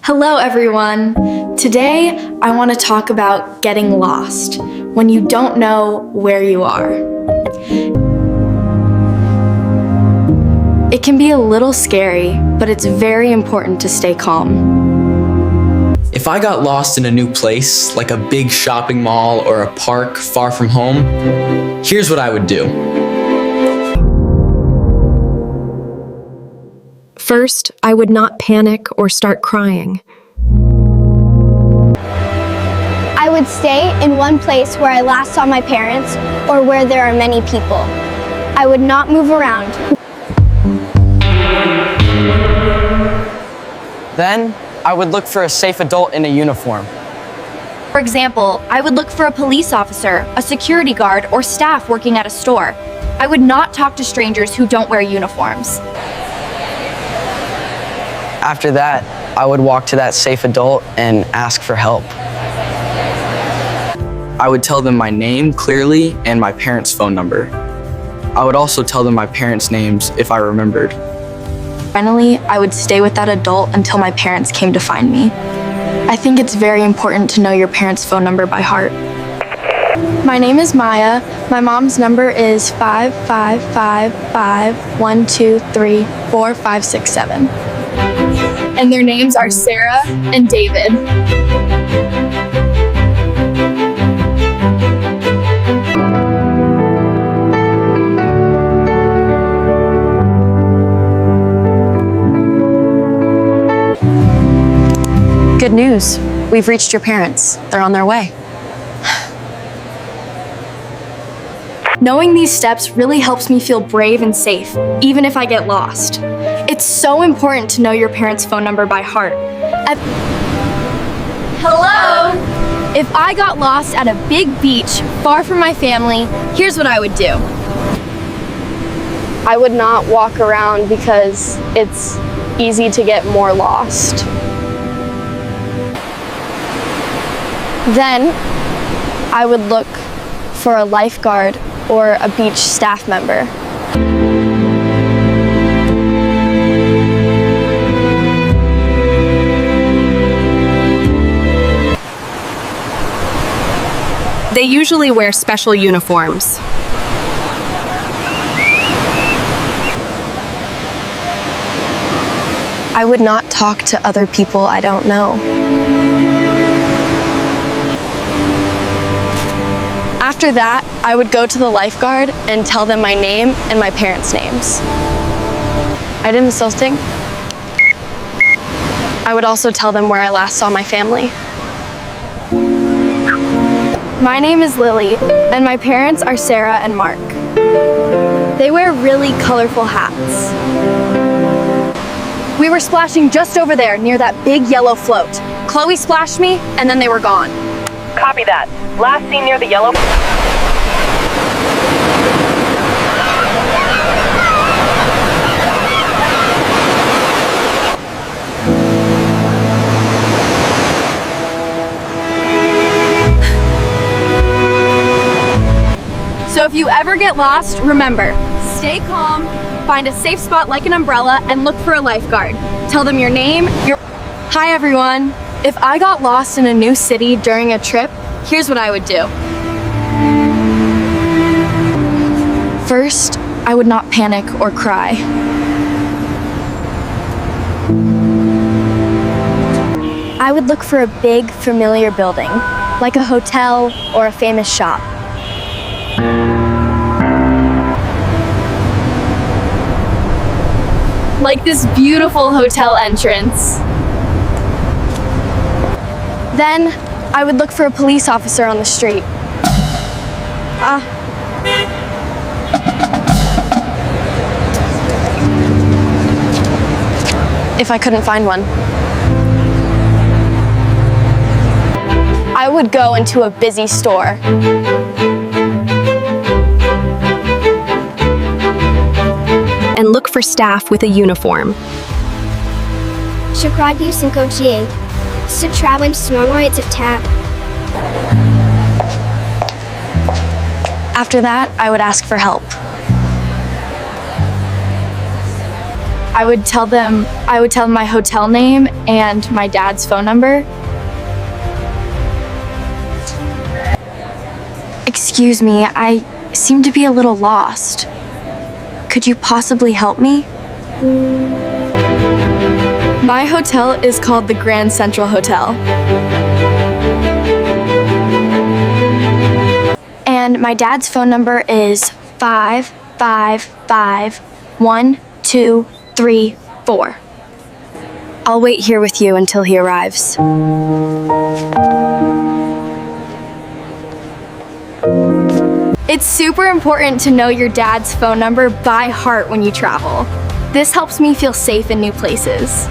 Hello, everyone. Today, I want to talk about getting lost when you don't know where you are. It can be a little scary, but it's very important to stay calm. If I got lost in a new place, like a big shopping mall or a park far from home, here's what I would do. First, I would not panic or start crying. I would stay in one place where I last saw my parents or where there are many people. I would not move around. Then, I would look for a safe adult in a uniform. For example, I would look for a police officer, a security guard, or staff working at a store. I would not talk to strangers who don't wear uniforms. After that, I would walk to that safe adult and ask for help. I would tell them my name clearly and my parents' phone number. I would also tell them my parents' names if I remembered. Finally, I would stay with that adult until my parents came to find me. I think it's very important to know your parents' phone number by heart. My name is Maya. My mom's number is 55551234567. And their names are Sarah and David. Good news. We've reached your parents. They're on their way. Knowing these steps really helps me feel brave and safe, even if I get lost. It's so important to know your parents' phone number by heart. Hello? If I got lost at a big beach far from my family, here's what I would do. I would not walk around because it's easy to get more lost. Then I would look for a lifeguard or a beach staff member. They usually wear special uniforms. I would not talk to other people I don't know. After that, I would go to the lifeguard and tell them my name and my parents' names. I didn't insulting. I would also tell them where I last saw my family. My name is Lily, and my parents are Sarah and Mark. They wear really colorful hats. We were splashing just over there near that big yellow float. Chloe splashed me, and then they were gone. Copy that. Last seen near the yellow... So if you ever get lost, remember, stay calm, find a safe spot like an umbrella, and look for a lifeguard. Tell them your name, Hi everyone. If I got lost in a new city during a trip, here's what I would do. First, I would not panic or cry. I would look for a big, familiar building, like a hotel or a famous shop. Like this beautiful hotel entrance. Then, I would look for a police officer on the street. If I couldn't find one, I would go into a busy store. And look for staff with a uniform. Shakradu Sinkochie. Sutrawin Snormoids of Tap. After that, I would ask for help. I would tell them my hotel name and my dad's phone number. Excuse me, I seem to be a little lost. Could you possibly help me? My hotel is called the Grand Central Hotel. And my dad's phone number is 5551234. I'll wait here with you until he arrives. It's super important to know your dad's phone number by heart when you travel. This helps me feel safe in new places.